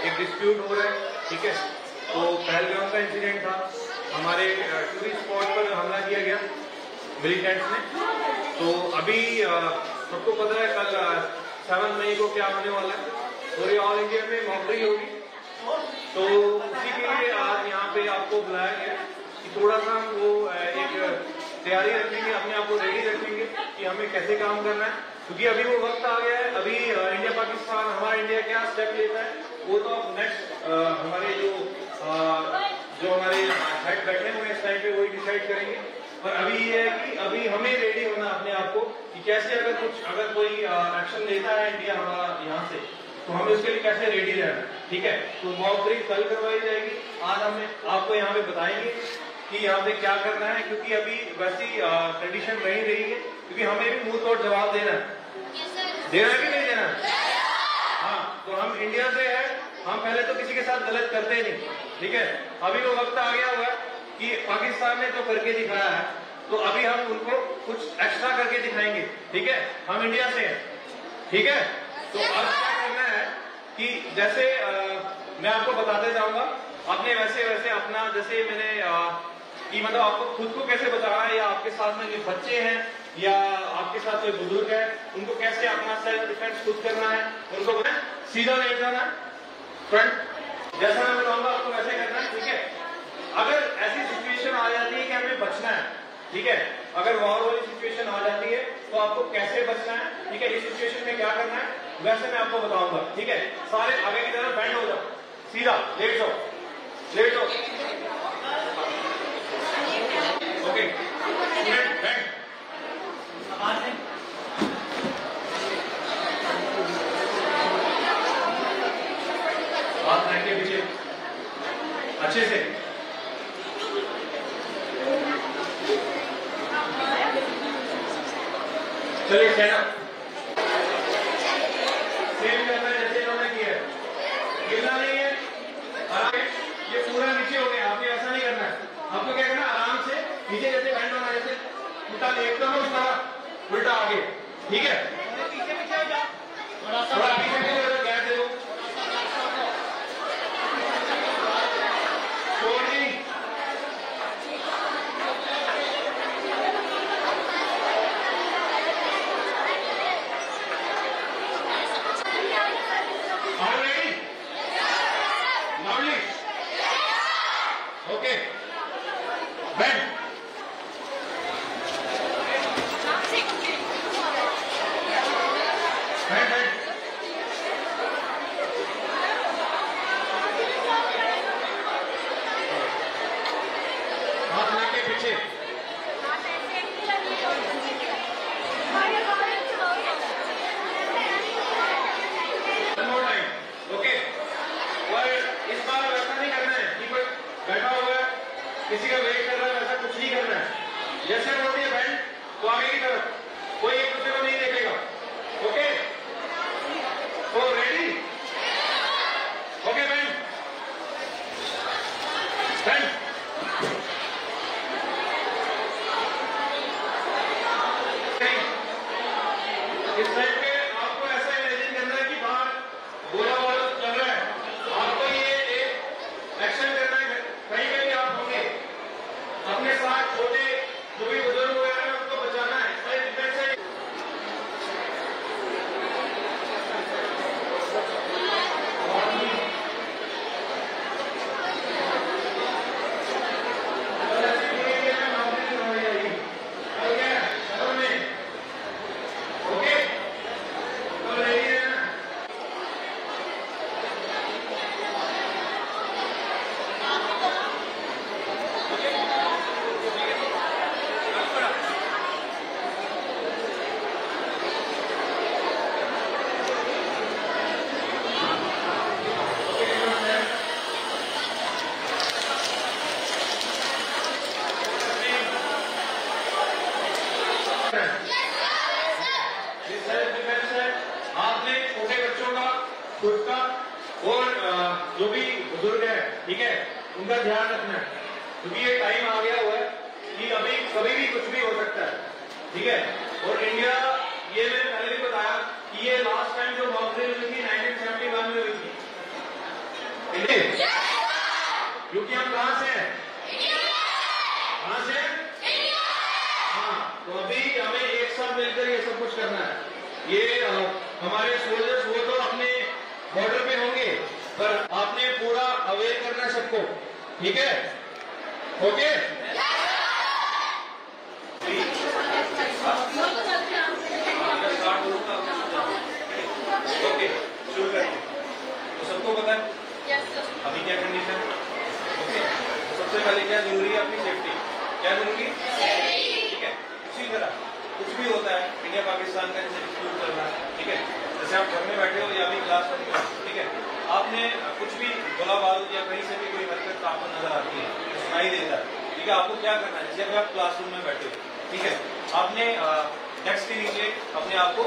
एक डिस्प्यूट हो रहा है, ठीक है। तो पहलगाम का इंसिडेंट था, हमारे टूरिस्ट स्पॉट पर हमला किया गया मिलिटेंट्स ने। तो अभी सबको पता है कल 7 मई को क्या होने वाला है, पूरे ऑल इंडिया में मॉक ड्रिल होगी। तो उसी के लिए आज यहाँ पे आपको बुलाया गया कि थोड़ा सा हम वो एक तैयारी रखेंगे, अपने आप को रेडी रखेंगे कि हमें कैसे काम करना है, क्योंकि अभी वो वक्त आ गया है। अभी इंडिया पाकिस्तान, हमारा इंडिया क्या स्टेप लेता है वो तो अब नेक्स्ट हमारे जो हमारे हेड बैठे हुए इस टाइम पे वही डिसाइड करेंगे। पर अभी ये है कि अभी हमें रेडी होना अपने आप को कि कैसे अगर कोई एक्शन लेता है इंडिया हमारा यहाँ से, तो हमें उसके लिए कैसे रेडी रहना, ठीक है। तो मॉक ड्रिल कल करवाई जाएगी, आज हमें आपको यहाँ पे बताएंगे कि यहाँ पे क्या करना है, क्योंकि अभी वैसी ट्रेडिशन नहीं रही है, क्योंकि हमें भी मुंह तोड़ जवाब देना है, देना है कि नहीं देना। हाँ, तो हम इंडिया से है, हम पहले तो किसी के साथ गलत करते नहीं, ठीक है। अभी वो वक्त आ गया हुआ है कि पाकिस्तान ने जो करके दिखाया है, तो अभी हम उनको कुछ एक्स्ट्रा करके दिखाएंगे, ठीक है। हम इंडिया से हैं, ठीक है। तो अब क्या करना है कि जैसे मैं आपको बताते जाऊंगा, आपने वैसे वैसे अपना जैसे मैंने कि मतलब आपको खुद को कैसे बचाना है, या आपके साथ में जो बच्चे हैं या आपके साथ कोई बुजुर्ग है, उनको कैसे अपना सेल्फ डिफेंस खुद करना है, उनको सीधा लेट जाना फ्रंट, जैसा मैं बताऊंगा आपको वैसे करना है, ठीक है। अगर ऐसी सिचुएशन आ जाती है कि हमें बचना है, ठीक है, अगर वॉर वाली सिचुएशन आ जाती है तो आपको कैसे बचना है, ठीक है, इस सिचुएशन में क्या करना है वैसे मैं आपको बताऊंगा, ठीक है। सारे आगे की तरफ बैंड हो जाओ, सीधा लेट जाओ, लेट जाओ, ओके, बैंड हाथ रख के पीछे अच्छे से, चलिए सेना सेम करना है जैसे इन्होंने किया है, गिरना नहीं है, आराम। ये पूरा नीचे हो गया, आपको ऐसा नहीं करना है, आपको क्या करना है आराम से नीचे जैसे बैंड होना, जैसे उल्टा एकदम उल्टा आगे, ठीक है। थोड़ा पीछे गैप दे दो, छोड़ नहीं, ओके, बैंड हाथ लेके पीछे, ओके। और इस बार वैसा नहीं करना है कि कोई बैठा हुआ है किसी का वेट कर रहा है, वैसा कुछ नहीं करना है। जैसे होती है बैंड तो आगे की तरफ, कोई एक दूसरे को नहीं देखेगा, ओके। तो रेडी, ओके, बैंड बैंड इस साइड पे आपको ऐसा इमेजिन करना है कि बाहर गोला वाला चल रहा है, आपको ये एक एक्शन करना है, कहीं पे भी आप होंगे अपने साथ छोटे जो भी बुजुर्ग वगैरह है उनको बचाना है, साइड डिफेंस है। खुद का और जो भी बुजुर्ग है, ठीक है, उनका ध्यान रखना है, क्योंकि ये टाइम आ गया हुआ है कि अभी कभी भी कुछ भी हो सकता है, ठीक है। और इंडिया, ये मैंने पहले भी बताया कि ये लास्ट टाइम जो मॉक ड्रिल हुई थी 1971 में हुई थी, क्योंकि हम कहाँ से हैं? कहाँ से? हाँ, तो अभी हमें एक साथ मिलकर ये सब कुछ करना है। ये हमारे सोल्जर्स वो तो अपने बॉर्डर पे होंगे, पर आपने पूरा अवेयर करना है सबको, ठीक है? ओके? ओके, शुरू करें। तो सबको पता है अभी क्या कंडीशन है? ओके, तो सबसे पहले क्या जरूरी है? अपनी सेफ्टी। क्या जरूरी है? ठीक है। उसी तरह कुछ भी होता है इंडिया पाकिस्तान का जैसे डिस्प्यूट चल रहा है, ठीक है, जैसे आप घर में बैठे हो या अभी क्लास में निकले, ठीक है, आपने कुछ भी गोला बारूद या कहीं से भी कोई हरकत आपको नजर आती है, सुनाई देता है, ठीक है, आपको क्या करना है? जैसे अभी आप क्लासरूम में बैठे हो, ठीक है, आपने डेस्क के नीचे अपने आप को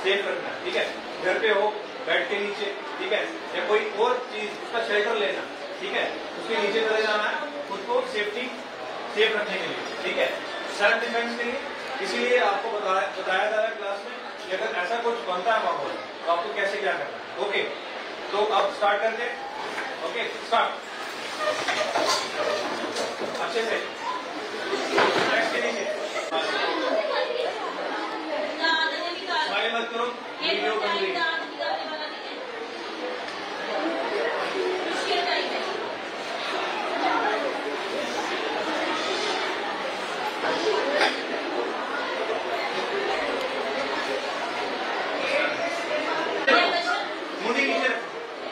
सेफ रखना है, ठीक है, घर पे हो बेड के नीचे, ठीक है, या कोई और चीज उसका शेल्टर लेना, ठीक है, उसके नीचे चले जाना है खुद को सेफ रखने के लिए, ठीक है, सेल्फ डिफेंस के लिए। इसीलिए आपको बताया जा रहा है क्लास में कि अगर ऐसा कुछ बनता है माहौल तो आपको कैसे क्या करना है। ओके, तो अब स्टार्ट करते हैं। ओके, स्टार्ट अच्छे से के नीचे स्माइल मत करो, वीडियो बन रही है।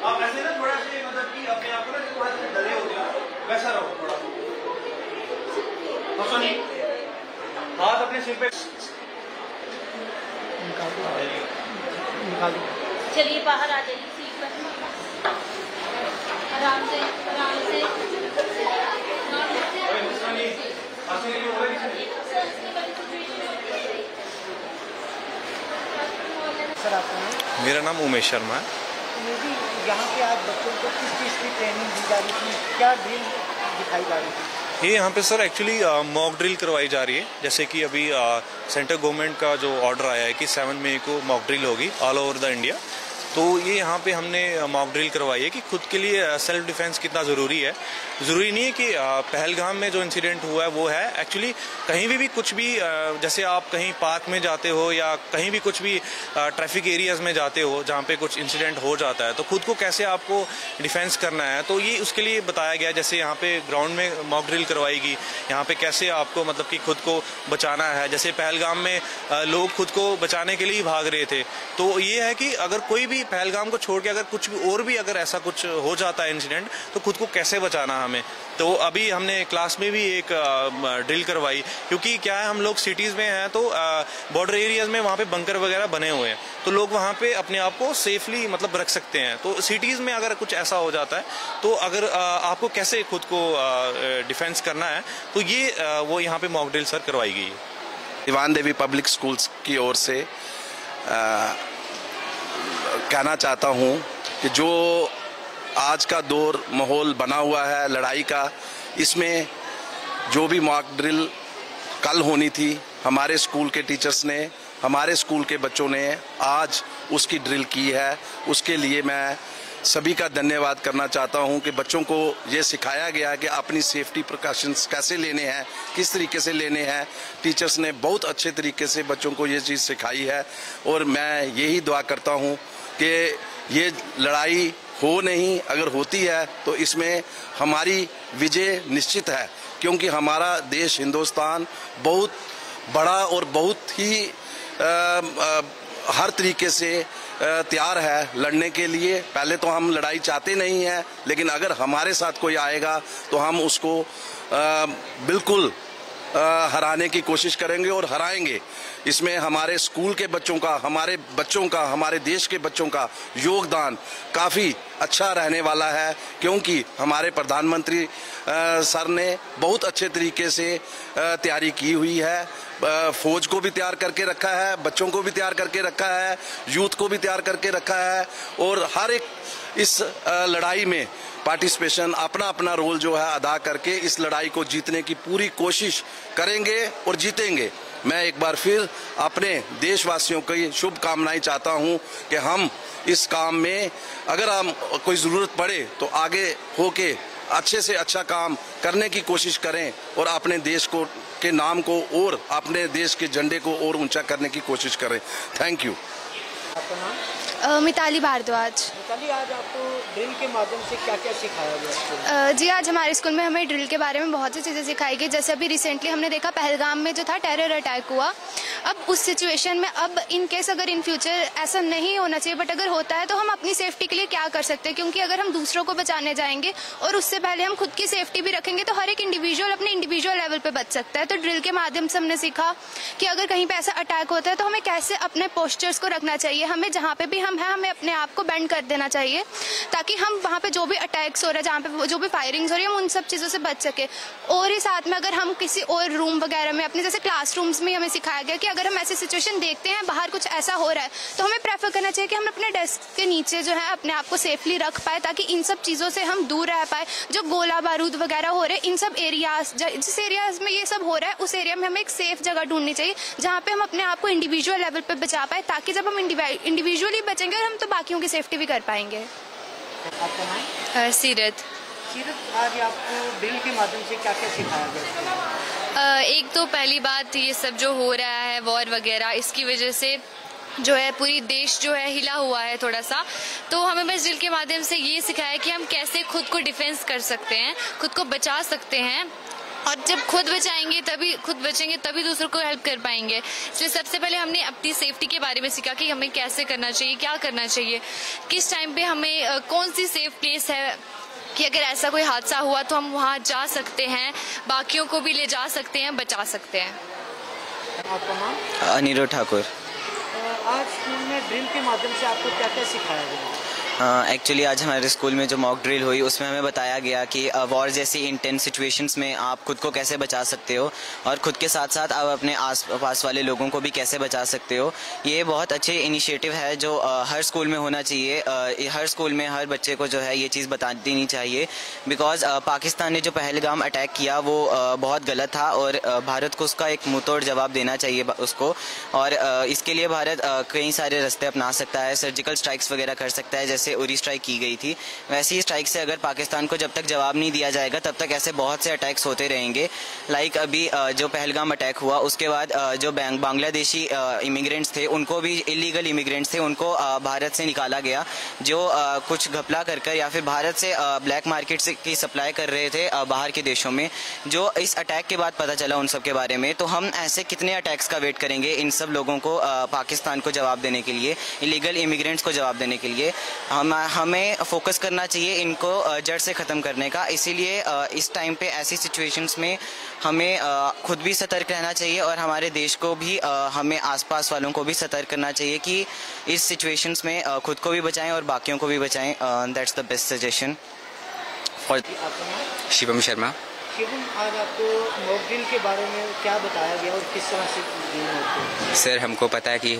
आप ऐसे ना थोड़ा से मतलब कि अपने आप को ना थोड़ा सा डरे हो गया वैसा रहो थोड़ा। तो सुनिए, हाथ अपने सिर पे निकाल दो। चलिए बाहर आ जाइए सीट पर, आराम से आराम से। सर आपका नाम? मेरा नाम उमेश शर्मा है। यहाँ पे आज बच्चों को किस चीज़ की ट्रेनिंग दी जा रही थी, क्या ड्रिल दिखाई जा रही थी? ये यहाँ पे सर एक्चुअली मॉक ड्रिल करवाई जा रही है। जैसे कि अभी सेंट्रल गवर्नमेंट का जो ऑर्डर आया है कि 7 मई को मॉक ड्रिल होगी ऑल ओवर द इंडिया, तो ये यहाँ पे हमने मॉक ड्रिल करवाई है कि खुद के लिए सेल्फ डिफेंस कितना ज़रूरी है। ज़रूरी नहीं है कि पहलगाम में जो इंसिडेंट हुआ है वो है, एक्चुअली कहीं भी कुछ भी जैसे आप कहीं पार्क में जाते हो या कहीं भी कुछ भी ट्रैफिक एरियाज में जाते हो जहाँ पे कुछ इंसिडेंट हो जाता है, तो खुद को कैसे आपको डिफेंस करना है, तो ये उसके लिए बताया गया। जैसे यहाँ पे ग्राउंड में मॉक ड्रिल करवाएगी, यहाँ पे कैसे आपको मतलब कि खुद को बचाना है। जैसे पहलगाम में लोग खुद को बचाने के लिए भाग रहे थे, तो ये है कि अगर कोई भी पहलगाम को छोड़ के अगर कुछ भी और भी अगर ऐसा कुछ हो जाता है इंसिडेंट, तो खुद को कैसे बचाना हमें। तो अभी हमने क्लास में भी एक ड्रिल करवाई, क्योंकि क्या है हम लोग सिटीज़ में हैं तो बॉर्डर एरियाज में वहाँ पे बंकर वगैरह बने हुए हैं, तो लोग वहाँ पे अपने आप को सेफली मतलब रख सकते हैं। तो सिटीज़ में अगर कुछ ऐसा हो जाता है तो अगर आपको कैसे खुद को डिफेंस करना है, तो ये वो यहाँ पे मॉक ड्रिल सर करवाई गई है। दीवान देवी पब्लिक स्कूल्स की ओर से कहना चाहता हूँ कि जो आज का दौर माहौल बना हुआ है लड़ाई का, इसमें जो भी मॉक ड्रिल कल होनी थी, हमारे स्कूल के टीचर्स ने, हमारे स्कूल के बच्चों ने आज उसकी ड्रिल की है। उसके लिए मैं सभी का धन्यवाद करना चाहता हूं कि बच्चों को ये सिखाया गया कि अपनी सेफ्टी प्रिकॉशंस कैसे लेने हैं, किस तरीके से लेने हैं। टीचर्स ने बहुत अच्छे तरीके से बच्चों को ये चीज़ सिखाई है, और मैं यही दुआ करता हूं कि ये लड़ाई हो नहीं, अगर होती है तो इसमें हमारी विजय निश्चित है, क्योंकि हमारा देश हिंदुस्तान बहुत बड़ा और बहुत ही हर तरीके से तैयार है लड़ने के लिए। पहले तो हम लड़ाई चाहते नहीं हैं, लेकिन अगर हमारे साथ कोई आएगा तो हम उसको बिल्कुल हराने की कोशिश करेंगे और हराएंगे। इसमें हमारे स्कूल के बच्चों का, हमारे बच्चों का, हमारे देश के बच्चों का योगदान काफ़ी अच्छा रहने वाला है, क्योंकि हमारे प्रधानमंत्री सर ने बहुत अच्छे तरीके से तैयारी की हुई है। फौज को भी तैयार करके रखा है, बच्चों को भी तैयार करके रखा है, यूथ को भी तैयार करके रखा है, और हर एक इस लड़ाई में पार्टिसिपेशन अपना अपना रोल जो है अदा करके इस लड़ाई को जीतने की पूरी कोशिश करेंगे और जीतेंगे। मैं एक बार फिर अपने देशवासियों को शुभकामनाएं चाहता हूं कि हम इस काम में अगर हम कोई ज़रूरत पड़े तो आगे होके अच्छे से अच्छा काम करने की कोशिश करें और अपने देश को के नाम को और अपने देश के झंडे को और ऊंचा करने की कोशिश करें। Thank you. आपका नाम? मिताली भारद्वाज। मिताली, आज आपको ड्रिल के माध्यम से क्या क्या सिखाया गया? जी, आज हमारे स्कूल में हमें ड्रिल के बारे में बहुत सी चीज़ें सिखाई गई। जैसे अभी रिसेंटली हमने देखा पहलगाम में जो था टेरर अटैक हुआ। अब उस सिचुएशन में अब इन केस अगर इन फ्यूचर ऐसा नहीं होना चाहिए, बट अगर होता है तो हम अपनी सेफ्टी के लिए क्या कर सकते हैं, क्योंकि अगर हम दूसरों को बचाने जाएंगे और उससे पहले हम खुद की सेफ्टी भी रखेंगे तो हर एक इंडिविजुअल अपने इंडिविजुअल लेवल पे बच सकता है। तो ड्रिल के माध्यम से हमने सीखा कि अगर कहीं पे ऐसा अटैक होता है तो हमें कैसे अपने पोस्चर्स को रखना चाहिए, हमें जहाँ पे भी हम हैं हमें अपने आप को बेंड कर देना चाहिए ताकि हम वहाँ पे जो भी अटैक्स हो रहा है, जहाँ पे जो भी फायरिंग्स हो रही है, हम उन सब चीज़ों से बच सके। और ही साथ में अगर हम किसी और रूम वगैरह में अपने जैसे क्लासरूम्स में हमें सिखाया गया कि अगर हम ऐसी सिचुएशन देखते हैं बाहर कुछ ऐसा हो रहा है तो हमें प्रेफर करना चाहिए कि हम अपने डेस्क के नीचे जो है अपने आप को सेफली रख पाए ताकि इन सब चीज़ों से हम दूर रह पाए। जो गोला बारूद वगैरह हो रहे हैं इन सब एरियाज, जिस एरियाज में ये सब हो रहा है उस एरिया में हमें एक सेफ जगह ढूंढनी चाहिए जहाँ पे हम अपने आप को इंडिविजुअल लेवल पे बचा पाए, ताकि जब हम इंडिविजुअली बचेंगे और हम तो बाकियों की सेफ्टी भी कर पाएंगे। आपका नाम? सीरत। सीरत, आज आपको ड्रिल के माध्यम से क्या क्या सिखाया गया? एक तो पहली बात ये सब जो हो रहा है वॉर वगैरह, इसकी वजह से जो है पूरी देश जो है हिला हुआ है थोड़ा सा। तो हमें बस ड्रिल के माध्यम से ये सिखाया कि हम कैसे खुद को डिफेंस कर सकते हैं, खुद को बचा सकते हैं, और जब खुद बचेंगे तभी दूसरों को हेल्प कर पाएंगे। इसलिए सबसे पहले हमने अपनी सेफ्टी के बारे में सीखा कि हमें कैसे करना चाहिए, क्या करना चाहिए, किस टाइम पे हमें कौन सी सेफ प्लेस है कि अगर ऐसा कोई हादसा हुआ तो हम वहाँ जा सकते हैं, बाकियों को भी ले जा सकते हैं, बचा सकते हैं। आपका नाम? अनिरुद्ध ठाकुर। आज स्कूल में ड्रिल के माध्यम से आपको क्या क्या सिखाया गया? एक्चुअली आज हमारे स्कूल में जो मॉक ड्रिल हुई उसमें हमें बताया गया कि वॉर जैसी इंटेंस सिचुएशंस में आप खुद को कैसे बचा सकते हो और खुद के साथ साथ आप अपने आस पास वाले लोगों को भी कैसे बचा सकते हो। ये बहुत अच्छे इनिशिएटिव है जो हर स्कूल में होना चाहिए। हर स्कूल में हर बच्चे को जो है ये चीज़ बता देनी चाहिए, बिकॉज पाकिस्तान ने जो पहलगाम अटैक किया वो बहुत गलत था और भारत को उसका एक मुंहतोड़ जवाब देना चाहिए उसको। और इसके लिए भारत कई सारे रास्ते अपना सकता है, सर्जिकल स्ट्राइक्स वगैरह कर सकता है, जैसे उरी स्ट्राइक की गई थी। वैसी ही स्ट्राइक से अगर पाकिस्तान को जब तक जवाब नहीं दिया जाएगा तब तक ऐसे बहुत से अटैक्स होते रहेंगे। लाइक अभी जो पहलगाम अटैक हुआ उसके बाद जो बांग्लादेशी इमिग्रेंट्स थे, उनको भी इलीगल इमिग्रेंट्स थे, उनको भारत से निकाला गया, जो कुछ घपला कर या फिर भारत से ब्लैक मार्केट से की सप्लाई कर रहे थे बाहर के देशों में। जो इस अटैक के बाद पता चला उन सब के बारे में, तो हम ऐसे कितने अटैक्स का वेट करेंगे इन सब लोगों को पाकिस्तान को जवाब देने के लिए, इलीगल इमिग्रेंट्स को जवाब देने के लिए। हमें फोकस करना चाहिए इनको जड़ से ख़त्म करने का। इसीलिए इस टाइम पे ऐसी सिचुएशंस में हमें खुद भी सतर्क रहना चाहिए और हमारे देश को भी हमें आसपास वालों को भी सतर्क करना चाहिए कि इस सिचुएशंस में खुद को भी बचाएं और बाकियों को भी बचाएं। That's the best suggestion for. Shivam Sharma. Shivam, आज आपको मॉक ड्रिल के बारे में क्या बताया गया और किस तरह से? सर, हमको पता है कि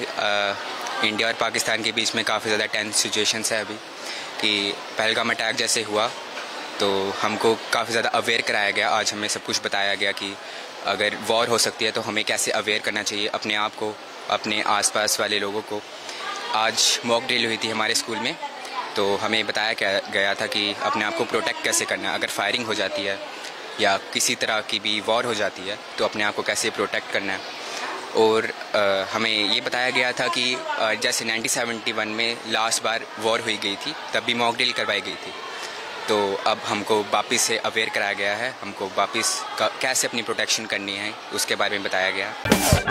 इंडिया और पाकिस्तान के बीच में काफ़ी ज़्यादा टेंस सिचुएशंस है अभी, कि पहलगाम अटैक जैसे हुआ तो हमको काफ़ी ज़्यादा अवेयर कराया गया। आज हमें सब कुछ बताया गया कि अगर वॉर हो सकती है तो हमें कैसे अवेयर करना चाहिए अपने आप को, अपने आसपास वाले लोगों को। आज मॉक ड्रिल हुई थी हमारे स्कूल में, तो हमें बताया गया था कि अपने आप को प्रोटेक्ट कैसे करना है। अगर फायरिंग हो जाती है या किसी तरह की भी वॉर हो जाती है तो अपने आप को कैसे प्रोटेक्ट करना है। और हमें ये बताया गया था कि जैसे 1971 में लास्ट बार वॉर हुई गई थी तब भी मॉक ड्रिल करवाई गई थी, तो अब हमको वापस से अवेयर कराया गया है, हमको वापस कैसे अपनी प्रोटेक्शन करनी है उसके बारे में बताया गया।